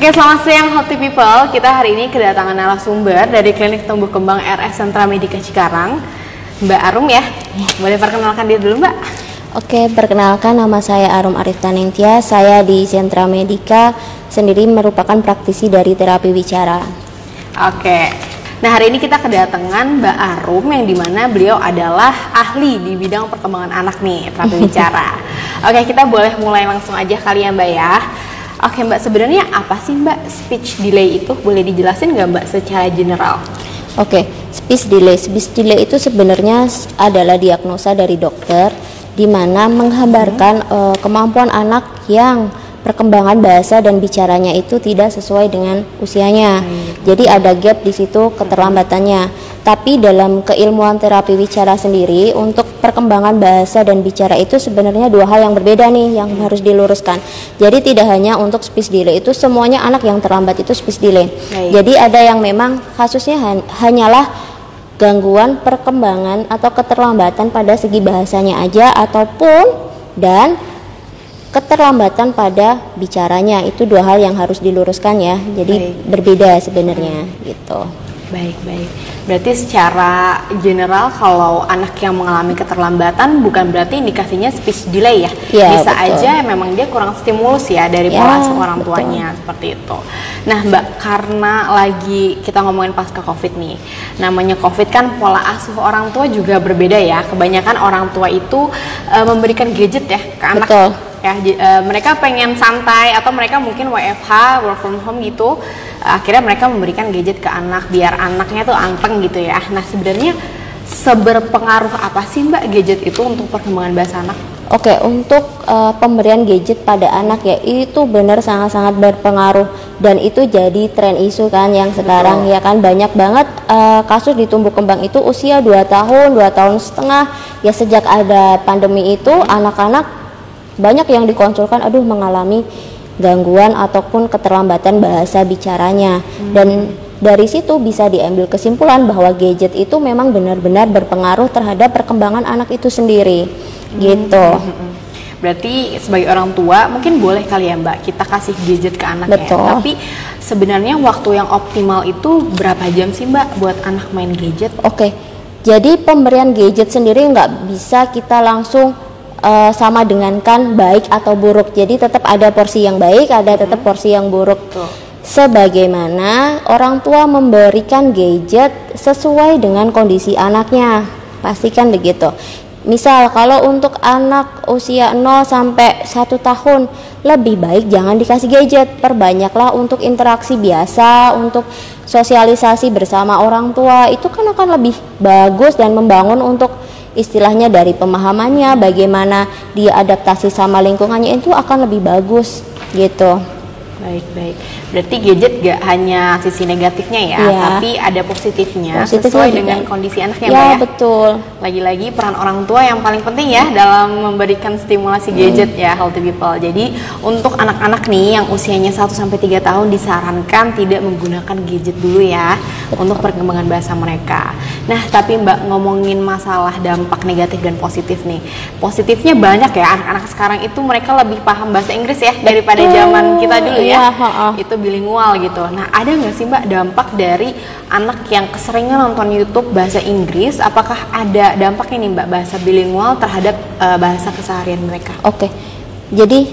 Oke, selamat siang Healthy People. Kita hari ini kedatangan narasumber dari Klinik Tumbuh Kembang RS Sentra Medika Cikarang, Mbak Arum ya. Boleh perkenalkan diri dulu Mbak? Oke, perkenalkan nama saya Arum Arif Tanengtia. Saya di Sentra Medika sendiri merupakan praktisi dari terapi bicara. Oke, nah hari ini kita kedatangan Mbak Arum yang dimana beliau adalah ahli di bidang perkembangan anak nih, terapi bicara. Oke, kita boleh mulai langsung aja kali ya Mbak ya. Oke Mbak, sebenarnya apa sih Mbak speech delay itu? Boleh dijelasin nggak Mbak secara general? Oke, speech delay. Speech delay itu sebenarnya adalah diagnosa dari dokter di mana menggambarkan kemampuan anak yang perkembangan bahasa dan bicaranya itu tidak sesuai dengan usianya. Jadi ada gap di situ, keterlambatannya. Tapi dalam keilmuan terapi bicara sendiri, untuk perkembangan bahasa dan bicara itu sebenarnya dua hal yang berbeda nih yang harus diluruskan. Jadi tidak hanya untuk speech delay, itu semuanya anak yang terlambat itu speech delay. Jadi ada yang memang kasusnya hanyalah gangguan perkembangan atau keterlambatan pada segi bahasanya aja, ataupun dan keterlambatan pada bicaranya. Itu dua hal yang harus diluruskan ya. Jadi berbeda sebenarnya gitu. Baik. Berarti secara general kalau anak yang mengalami keterlambatan bukan berarti indikasinya speech delay ya? Bisa betul. Aja memang dia kurang stimulus ya dari pola asuh orang tuanya, seperti itu. Nah Mbak, karena lagi kita ngomongin pasca COVID nih, namanya COVID kan pola asuh orang tua juga berbeda ya. Kebanyakan orang tua itu memberikan gadget ya ke anak. Betul. Ya, mereka pengen santai atau mereka mungkin WFH, work from home gitu, akhirnya mereka memberikan gadget ke anak biar anaknya tuh anteng gitu ya. Nah sebenarnya seberpengaruh apa sih Mbak gadget itu untuk perkembangan bahasa anak? Oke, untuk pemberian gadget pada anak ya itu benar sangat-sangat berpengaruh, dan itu jadi tren isu kan yang sekarang. Betul. Ya kan, banyak banget kasus di tumbuh kembang itu usia 2 tahun, 2 tahun setengah ya. Sejak ada pandemi itu anak-anak banyak yang dikonsulkan mengalami gangguan ataupun keterlambatan bahasa bicaranya. Dan dari situ bisa diambil kesimpulan bahwa gadget itu memang benar-benar berpengaruh terhadap perkembangan anak itu sendiri gitu. Berarti sebagai orang tua mungkin boleh kali ya Mbak kita kasih gadget ke anak. Betul. Ya. Tapi sebenarnya waktu yang optimal itu berapa jam sih Mbak buat anak main gadget? Oke, jadi pemberian gadget sendiri nggak bisa kita langsung sama dengan kan baik atau buruk. Jadi tetap ada porsi yang baik, ada tetap porsi yang buruk. Sebagaimana orang tua memberikan gadget sesuai dengan kondisi anaknya, pastikan begitu. Misal kalau untuk anak usia 0 sampai 1 tahun, lebih baik jangan dikasih gadget. Perbanyaklah untuk interaksi biasa, untuk sosialisasi bersama orang tua. Itu kan akan lebih bagus dan membangun untuk istilahnya dari pemahamannya, bagaimana dia adaptasi sama lingkungannya, itu akan lebih bagus gitu. Baik. Berarti gadget gak hanya sisi negatifnya ya, tapi ada positifnya sesuai dengan kondisi anaknya Mbak ya? Betul. Lagi-lagi peran orang tua yang paling penting ya dalam memberikan stimulasi gadget ya Healthy People. Jadi untuk anak-anak nih yang usianya 1-3 tahun disarankan tidak menggunakan gadget dulu ya. Betul. Untuk perkembangan bahasa mereka. Nah tapi Mbak, ngomongin masalah dampak negatif dan positif nih. Positifnya banyak ya, anak-anak sekarang itu mereka lebih paham bahasa Inggris ya daripada zaman kita dulu ya. Itu bilingual gitu. Nah ada nggak sih Mbak dampak dari anak yang keseringan nonton YouTube bahasa Inggris? Apakah ada dampaknya nih Mbak bahasa bilingual terhadap bahasa keseharian mereka? Oke, jadi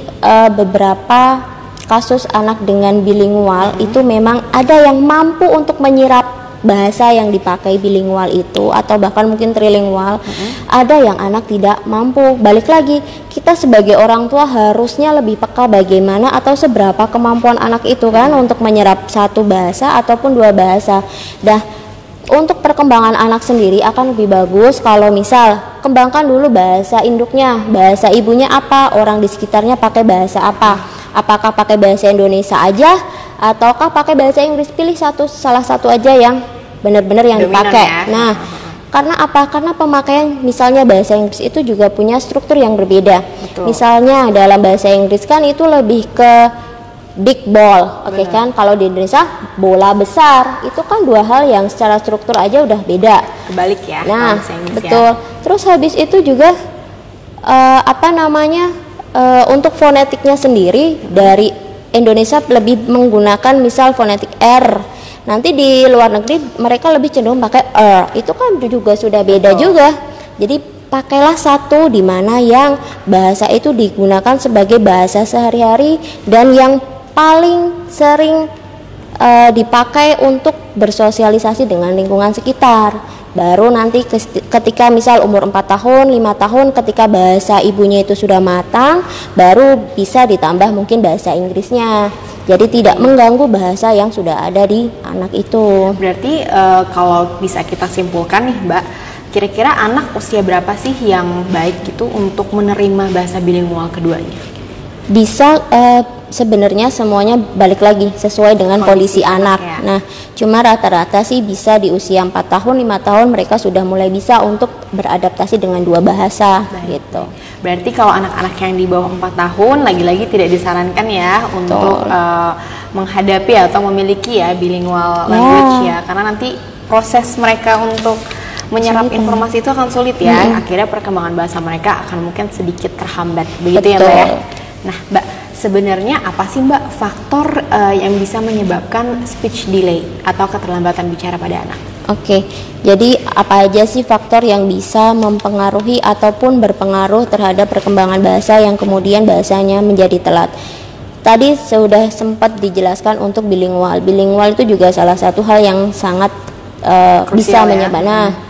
beberapa kasus anak dengan bilingual itu memang ada yang mampu untuk menyerap bahasa yang dipakai bilingual itu, atau bahkan mungkin trilingual. Ada yang anak tidak mampu. Balik lagi, kita sebagai orang tua harusnya lebih peka bagaimana atau seberapa kemampuan anak itu kan untuk menyerap satu bahasa ataupun 2 bahasa. Nah, untuk perkembangan anak sendiri akan lebih bagus kalau misal kembangkan dulu bahasa induknya, bahasa ibunya apa, orang di sekitarnya pakai bahasa apa, apakah pakai bahasa Indonesia aja ataukah pakai bahasa Inggris. Pilih salah satu aja yang benar-benar yang dipakai ya. Nah, karena apa? Karena pemakaian misalnya bahasa Inggris itu juga punya struktur yang berbeda. Betul. Misalnya dalam bahasa Inggris kan itu lebih ke big ball, oke kan? Kalau di Indonesia bola besar, itu kan 2 hal yang secara struktur aja udah beda. Kebalik ya. Nah, betul. Ya. Terus habis itu juga untuk fonetiknya sendiri dari Indonesia lebih menggunakan misal fonetik R. Nanti di luar negeri mereka lebih cenderung pakai itu kan juga sudah beda juga. Jadi pakailah satu di mana yang bahasa itu digunakan sebagai bahasa sehari-hari dan yang paling sering dipakai untuk bersosialisasi dengan lingkungan sekitar. Baru nanti ketika misal umur 4 tahun, 5 tahun, ketika bahasa ibunya itu sudah matang, baru bisa ditambah mungkin bahasa Inggrisnya. Jadi tidak mengganggu bahasa yang sudah ada di anak itu. Berarti kalau bisa kita simpulkan nih Mbak, kira-kira anak usia berapa sih yang baik gitu untuk menerima bahasa bilingual keduanya? Bisa sebenarnya semuanya balik lagi sesuai dengan kondisi anak. Ya. Nah, cuma rata-rata sih bisa di usia 4 tahun, 5 tahun mereka sudah mulai bisa untuk beradaptasi dengan dua bahasa. Baik. Gitu. Berarti kalau anak-anak yang di bawah 4 tahun lagi-lagi tidak disarankan ya untuk menghadapi atau memiliki ya bilingual language ya, karena nanti proses mereka untuk menyerap informasi itu akan sulit ya. Akhirnya perkembangan bahasa mereka akan mungkin sedikit terhambat. Begitu. Betul. Ya Mbak ya. Nah Mbak, sebenarnya apa sih Mbak faktor yang bisa menyebabkan speech delay atau keterlambatan bicara pada anak? Oke, jadi apa aja sih faktor yang bisa mempengaruhi ataupun berpengaruh terhadap perkembangan bahasa yang kemudian bahasanya menjadi telat? Tadi sudah sempat dijelaskan untuk bilingual. Bilingual itu juga salah satu hal yang sangat bisa menyebabkan.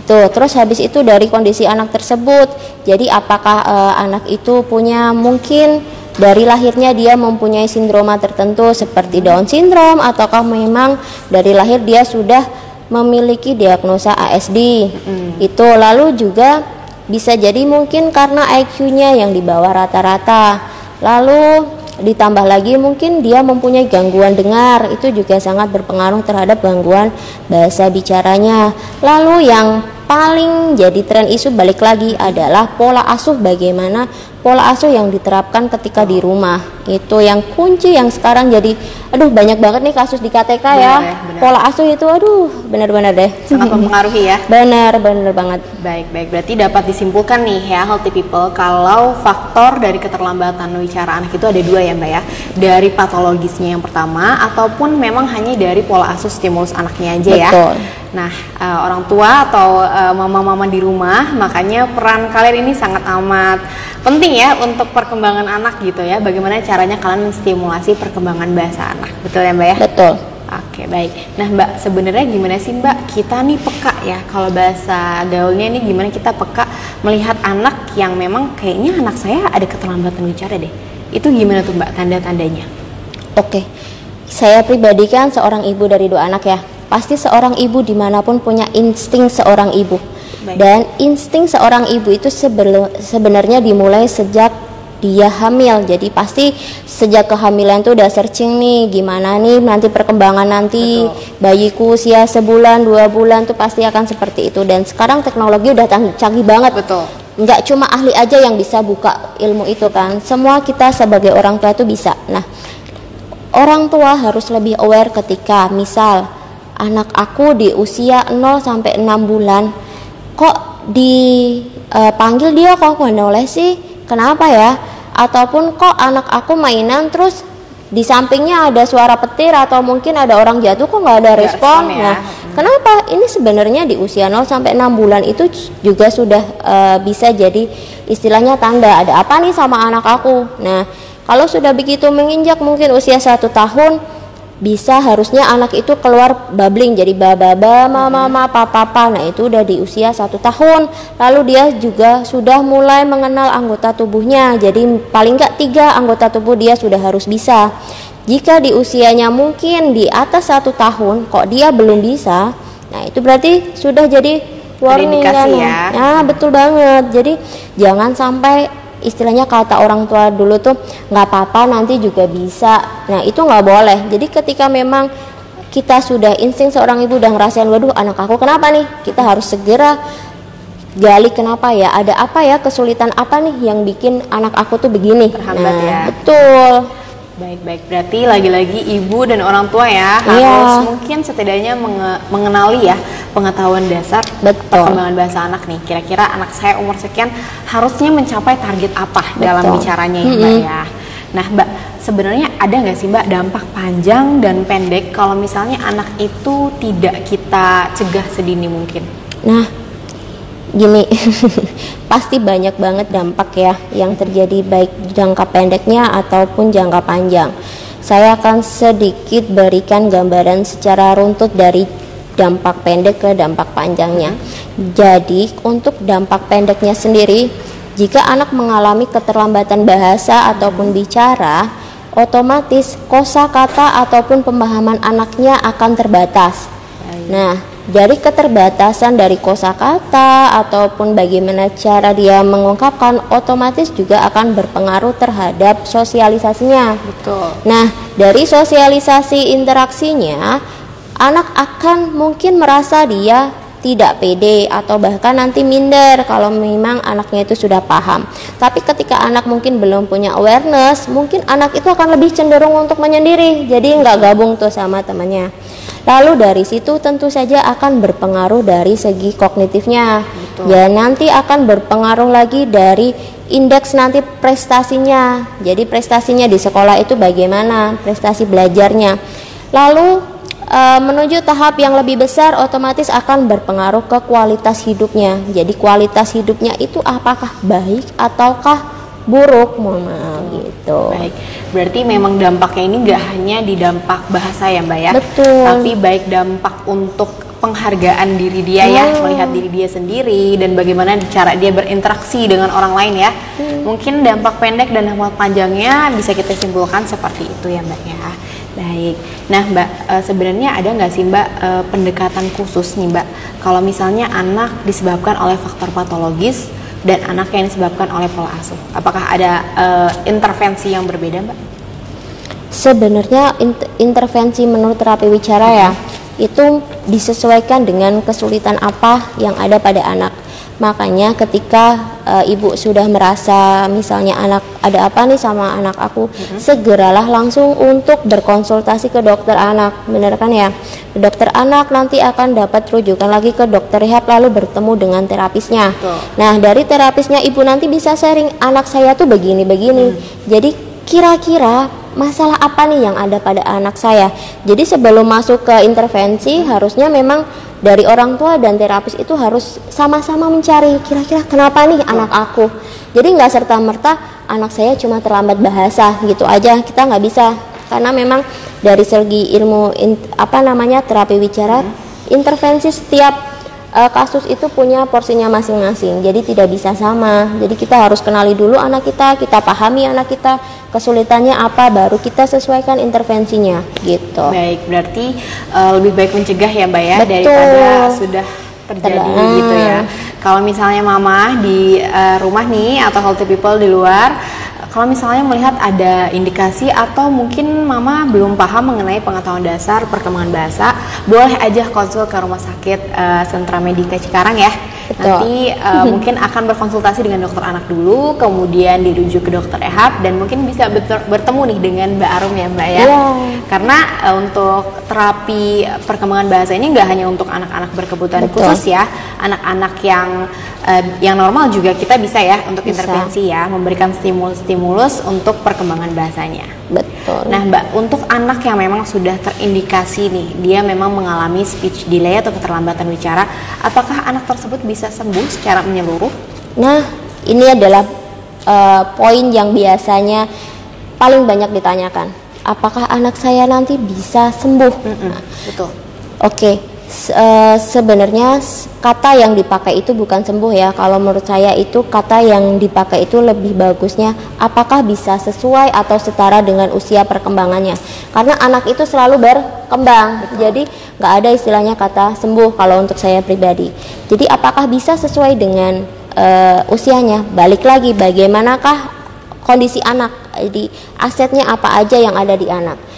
Terus habis itu dari kondisi anak tersebut, jadi apakah anak itu punya mungkin dari lahirnya dia mempunyai sindroma tertentu seperti Down syndrome, ataukah memang dari lahir dia sudah memiliki diagnosa ASD. Itu lalu juga bisa jadi mungkin karena IQ-nya yang di bawah rata-rata. Lalu ditambah lagi mungkin dia mempunyai gangguan dengar, itu juga sangat berpengaruh terhadap gangguan bahasa bicaranya. Lalu yang paling jadi tren isu balik lagi adalah pola asuh, bagaimana pola asuh yang diterapkan ketika di rumah. Itu yang kunci yang sekarang jadi banyak banget nih kasus di KTK ya. Pola asuh itu benar-benar deh sangat mempengaruhi ya. Benar banget. Baik, berarti dapat disimpulkan nih ya healthy people, kalau faktor dari keterlambatan bicara anak itu ada dua ya Mbak ya. Dari patologisnya yang pertama, ataupun memang hanya dari pola asuh stimulus anaknya aja. Betul. Ya. Nah, orang tua atau mama-mama di rumah, makanya peran kalian ini sangat amat penting ya untuk perkembangan anak gitu ya. Bagaimana caranya kalian menstimulasi perkembangan bahasa anak, betul ya Mbak ya? Betul. Oke, baik. Nah Mbak, sebenarnya gimana sih Mbak kita nih peka ya, kalau bahasa gaulnya nih gimana kita peka melihat anak yang memang kayaknya anak saya ada keterlambatan bicara deh. Itu gimana tuh Mbak tanda-tandanya? Oke, saya pribadi kan seorang ibu dari 2 anak ya. Pasti seorang ibu dimanapun punya insting seorang ibu. Baik. Dan insting seorang ibu itu sebenarnya dimulai sejak dia hamil. Jadi pasti sejak kehamilan tuh udah searching nih, gimana nih nanti perkembangan nanti. Betul. Bayiku usia sebulan 2 bulan tuh pasti akan seperti itu. Dan sekarang teknologi udah canggih banget. Betul. Nggak cuma ahli aja yang bisa buka ilmu itu kan, semua kita sebagai orang tua itu bisa. Nah, orang tua harus lebih aware ketika misal anak aku di usia 0 sampai 6 bulan kok dipanggil dia kok nggak noleh sih, kenapa ya? Ataupun kok anak aku mainan terus di sampingnya ada suara petir atau mungkin ada orang jatuh kok nggak ada respon. Ya. Nah, kenapa? Ini sebenarnya di usia 0 sampai 6 bulan itu juga sudah bisa jadi istilahnya tanda ada apa nih sama anak aku. Nah, kalau sudah begitu menginjak mungkin usia 1 tahun, bisa harusnya anak itu keluar babbling jadi baba, mama, papa. Nah, itu udah di usia 1 tahun. Lalu dia juga sudah mulai mengenal anggota tubuhnya. Jadi paling nggak 3 anggota tubuh dia sudah harus bisa. Jika di usianya mungkin di atas 1 tahun kok dia belum bisa, nah itu berarti sudah jadi warning kan ya. Nah, betul banget. Jadi jangan sampai istilahnya kata orang tua dulu tuh nggak apa-apa nanti juga bisa. Nah, itu nggak boleh. Jadi ketika memang kita sudah insting seorang ibu udah ngerasain waduh anak aku kenapa nih, kita harus segera gali kenapa ya, ada apa ya, kesulitan apa nih yang bikin anak aku tuh begini terhambat. Nah, ya betul. Baik, berarti lagi-lagi ibu dan orang tua ya harus mungkin setidaknya mengenali ya pengetahuan dasar perkembangan bahasa anak nih. Kira-kira anak saya umur sekian harusnya mencapai target apa dalam bicaranya ya Mbak ya. Nah Mbak, sebenarnya ada nggak sih Mbak dampak panjang dan pendek kalau misalnya anak itu tidak kita cegah sedini mungkin? Nah, gini, pasti banyak banget dampak ya yang terjadi, baik jangka pendeknya ataupun jangka panjang. Saya akan sedikit berikan gambaran secara runtut dari dampak pendek ke dampak panjangnya. Jadi untuk dampak pendeknya sendiri, jika anak mengalami keterlambatan bahasa ataupun bicara, otomatis kosakata ataupun pemahaman anaknya akan terbatas. Nah, dari keterbatasan dari kosakata ataupun bagaimana cara dia mengungkapkan, otomatis juga akan berpengaruh terhadap sosialisasinya. Betul. Nah, dari sosialisasi interaksinya, anak akan mungkin merasa dia tidak pede atau bahkan nanti minder kalau memang anaknya itu sudah paham. Tapi ketika anak mungkin belum punya awareness, mungkin anak itu akan lebih cenderung untuk menyendiri, jadi nggak gabung tuh sama temannya. Lalu dari situ tentu saja akan berpengaruh dari segi kognitifnya. Betul. Ya, nanti akan berpengaruh lagi dari indeks nanti prestasinya. Jadi prestasinya di sekolah itu bagaimana, prestasi belajarnya. Lalu menuju tahap yang lebih besar, otomatis akan berpengaruh ke kualitas hidupnya. Jadi kualitas hidupnya itu apakah baik ataukah buruk, mohon maaf gitu. Baik, berarti memang dampaknya ini nggak hanya di dampak bahasa ya Mbak ya. Betul. Tapi baik dampak untuk penghargaan diri dia ya, melihat diri dia sendiri dan bagaimana cara dia berinteraksi dengan orang lain ya. Mungkin dampak pendek dan dampak panjangnya bisa kita simpulkan seperti itu ya Mbak ya. Baik, nah Mbak, sebenarnya ada nggak sih Mbak pendekatan khusus nih Mbak kalau misalnya anak disebabkan oleh faktor patologis dan anak yang disebabkan oleh pola asuh? Apakah ada intervensi yang berbeda Mbak? Sebenarnya intervensi menurut terapi wicara ya, itu disesuaikan dengan kesulitan apa yang ada pada anak. Makanya ketika ibu sudah merasa misalnya anak ada apa nih sama anak aku, segeralah langsung untuk berkonsultasi ke dokter anak, benar kan ya? Dokter anak nanti akan dapat rujukan lagi ke dokter rehab, lalu bertemu dengan terapisnya. Nah, dari terapisnya ibu nanti bisa sharing, anak saya tuh begini-begini. Jadi kira-kira masalah apa nih yang ada pada anak saya. Jadi sebelum masuk ke intervensi, harusnya memang dari orang tua dan terapis itu harus sama-sama mencari kira-kira kenapa nih anak aku. Jadi nggak serta-merta anak saya cuma terlambat bahasa gitu aja, kita nggak bisa. Karena memang dari segi ilmu terapi wicara, intervensi setiap kasus itu punya porsinya masing-masing, jadi tidak bisa sama. Jadi kita harus kenali dulu anak kita pahami anak kita, kesulitannya apa, baru kita sesuaikan intervensinya gitu. Baik, berarti lebih baik mencegah ya Mbak ya. Betul. Daripada sudah terjadi gitu ya. Kalau misalnya mama di rumah nih atau healthy people di luar, kalau misalnya melihat ada indikasi atau mungkin mama belum paham mengenai pengetahuan dasar perkembangan bahasa, boleh aja konsul ke rumah sakit Sentra Medika Cikarang ya. Betul. Nanti mungkin akan berkonsultasi dengan dokter anak dulu, kemudian dirujuk ke dokter rehab dan mungkin bisa bertemu nih dengan Mbak Arum ya Mbak ya. Karena untuk terapi perkembangan bahasa ini nggak hanya untuk anak-anak berkebutuhan khusus ya, anak-anak yang normal juga kita bisa ya untuk intervensi ya, memberikan stimulus untuk perkembangan bahasanya. Betul. Nah Mbak, untuk anak yang memang sudah terindikasi nih, dia memang mengalami speech delay atau keterlambatan bicara, apakah anak tersebut bisa sembuh secara menyeluruh? Nah, ini adalah poin yang biasanya paling banyak ditanyakan. Apakah anak saya nanti bisa sembuh? Nah, betul. Oke. Sebenarnya kata yang dipakai itu bukan sembuh ya. Kalau menurut saya itu kata yang dipakai itu lebih bagusnya apakah bisa sesuai atau setara dengan usia perkembangannya. Karena anak itu selalu berkembang. Betul. Jadi nggak ada istilahnya kata sembuh kalau untuk saya pribadi. Jadi apakah bisa sesuai dengan usianya? Balik lagi, bagaimanakah kondisi anak? Jadi asetnya apa aja yang ada di anak?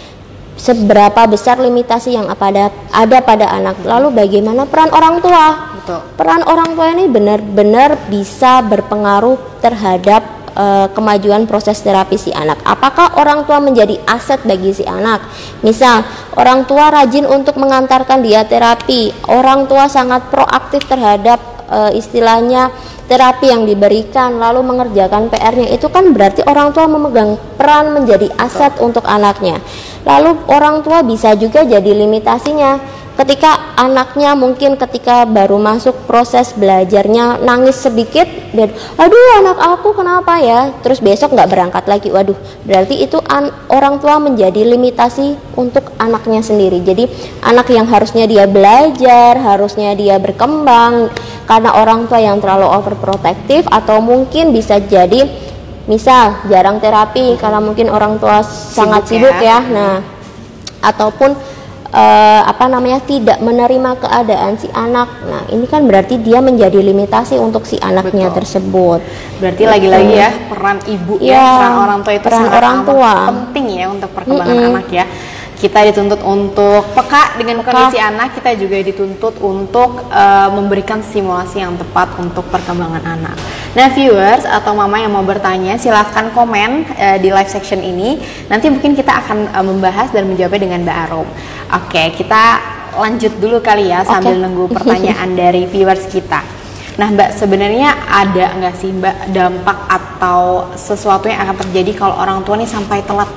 Seberapa besar limitasi yang ada pada anak, lalu bagaimana peran orang tua. Betul. Peran orang tua ini benar-benar bisa berpengaruh terhadap kemajuan proses terapi si anak. Apakah orang tua menjadi aset bagi si anak? Misal orang tua rajin untuk mengantarkan dia terapi, orang tua sangat proaktif terhadap istilahnya terapi yang diberikan, lalu mengerjakan PR-nya, itu kan berarti orang tua memegang peran menjadi aset untuk anaknya. Lalu orang tua bisa juga jadi limitasinya. Ketika anaknya mungkin ketika baru masuk proses belajarnya nangis sedikit, dan aduh anak aku kenapa ya, terus besok nggak berangkat lagi, waduh berarti itu orang tua menjadi limitasi untuk anaknya sendiri. Jadi anak yang harusnya dia belajar, harusnya dia berkembang, karena orang tua yang terlalu overprotective, atau mungkin bisa jadi misal jarang terapi karena mungkin orang tua sangat sibuk ya. Nah, ataupun tidak menerima keadaan si anak. Nah, ini kan berarti dia menjadi limitasi untuk si anaknya tersebut. Berarti lagi-lagi ya peran ibu peran orang tua itu sangat penting ya untuk perkembangan anak ya. Kita dituntut untuk peka dengan kondisi anak, kita juga dituntut untuk memberikan stimulasi yang tepat untuk perkembangan anak. Nah, viewers atau mama yang mau bertanya, silahkan komen di live section ini. Nanti mungkin kita akan membahas dan menjawabnya dengan Mbak Arum. Oke, kita lanjut dulu kali ya sambil nunggu pertanyaan dari viewers kita. Nah, Mbak, sebenarnya ada nggak sih Mbak dampak atau sesuatu yang akan terjadi kalau orang tua nih sampai telat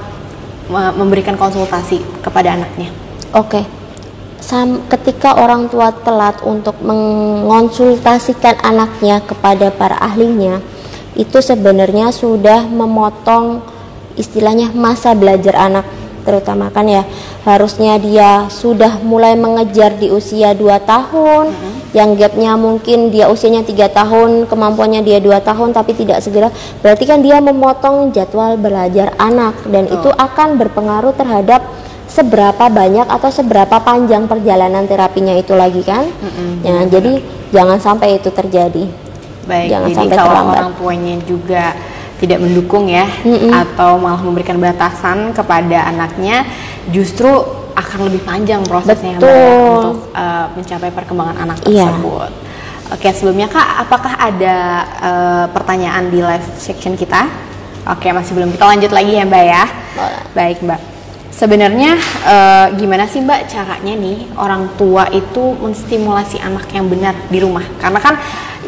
memberikan konsultasi kepada anaknya? Ketika orang tua telat untuk mengonsultasikan anaknya kepada para ahlinya, itu sebenarnya sudah memotong istilahnya masa belajar anak, terutama kan ya harusnya dia sudah mulai mengejar di usia 2 tahun, yang gapnya mungkin dia usianya 3 tahun, kemampuannya dia 2 tahun tapi tidak segera, berarti kan dia memotong jadwal belajar anak, dan itu akan berpengaruh terhadap seberapa banyak atau seberapa panjang perjalanan terapinya itu lagi kan. Ya, jadi jangan sampai itu terjadi. Baik, jangan jadi sampai kalau terlambat. Orang tuanya juga tidak mendukung ya, atau malah memberikan batasan kepada anaknya, justru akan lebih panjang prosesnya untuk mencapai perkembangan anak tersebut. Oke, sebelumnya Kak, apakah ada pertanyaan di live section kita? Oke, masih belum, kita lanjut lagi ya Mbak ya. Baik Mbak, sebenarnya gimana sih Mbak caranya nih orang tua itu menstimulasi anak yang benar di rumah? Karena kan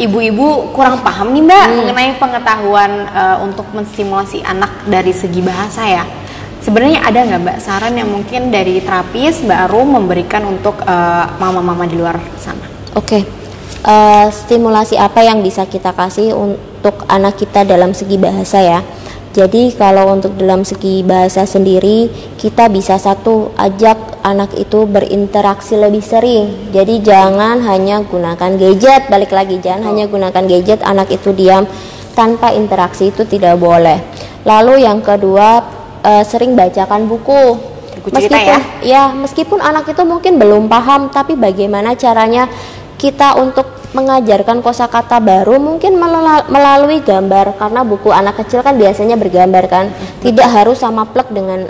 ibu-ibu kurang paham nih Mbak mengenai pengetahuan untuk menstimulasi anak dari segi bahasa ya. Sebenarnya ada nggak Mbak saran yang mungkin dari terapis Mbak Arum memberikan untuk mama-mama di luar sana? Stimulasi apa yang bisa kita kasih untuk anak kita dalam segi bahasa ya? Jadi kalau untuk dalam segi bahasa sendiri, kita bisa ajak anak itu berinteraksi lebih sering. Jadi jangan hanya gunakan gadget, balik lagi jangan hanya gunakan gadget, anak itu diam tanpa interaksi, itu tidak boleh. Lalu yang kedua, sering bacakan buku. Meskipun anak itu mungkin belum paham, tapi bagaimana caranya kita untuk mengajarkan kosakata baru mungkin melalui gambar, karena buku anak kecil kan biasanya bergambar kan, tidak harus sama plek dengan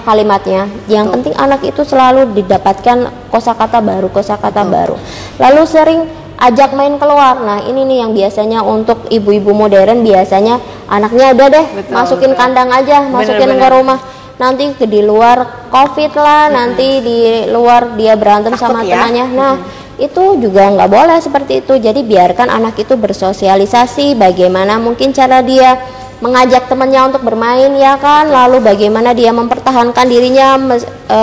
kalimatnya. Yang penting anak itu selalu didapatkan kosakata baru. Lalu sering ajak main keluar. Nah, ini nih yang biasanya untuk ibu-ibu modern, biasanya anaknya udah deh masukin kandang aja, masukin ke rumah. Nanti di luar COVID lah, nanti di luar dia berantem sama temannya. Nah, itu juga nggak boleh seperti itu. Jadi biarkan anak itu bersosialisasi, bagaimana mungkin cara dia mengajak temannya untuk bermain ya kan, lalu bagaimana dia mempertahankan dirinya,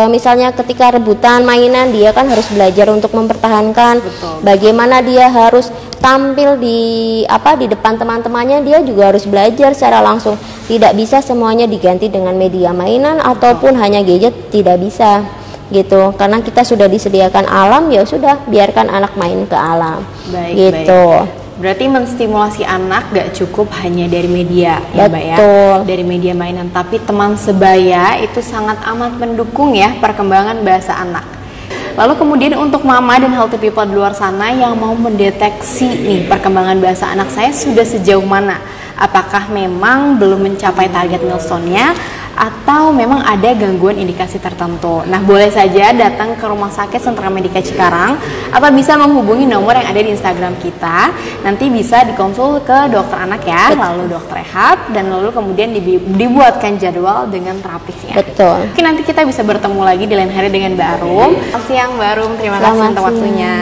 misalnya ketika rebutan mainan dia kan harus belajar untuk mempertahankan. Bagaimana dia harus tampil di depan teman-temannya, dia juga harus belajar secara langsung. Tidak bisa semuanya diganti dengan media mainan ataupun hanya gadget, tidak bisa gitu, karena kita sudah disediakan alam, ya sudah biarkan anak main ke alam. Baik. Berarti menstimulasi anak gak cukup hanya dari media ya Mbak ya, dari media mainan, tapi teman sebaya itu sangat amat mendukung ya perkembangan bahasa anak. Lalu kemudian untuk mama dan healthy people di luar sana yang mau mendeteksi nih perkembangan bahasa anak saya sudah sejauh mana, apakah memang belum mencapai target milestone-nya atau memang ada gangguan indikasi tertentu. Nah, boleh saja datang ke Rumah Sakit Sentra Medika Cikarang atau bisa menghubungi nomor yang ada di Instagram kita. Nanti bisa dikonsul ke dokter anak ya, lalu dokter rehab, dan lalu kemudian dibuatkan jadwal dengan terapisnya. Mungkin nanti kita bisa bertemu lagi di lain hari dengan Mbak Arum. Selamat siang Mbak Arum, terima kasih untuk waktunya.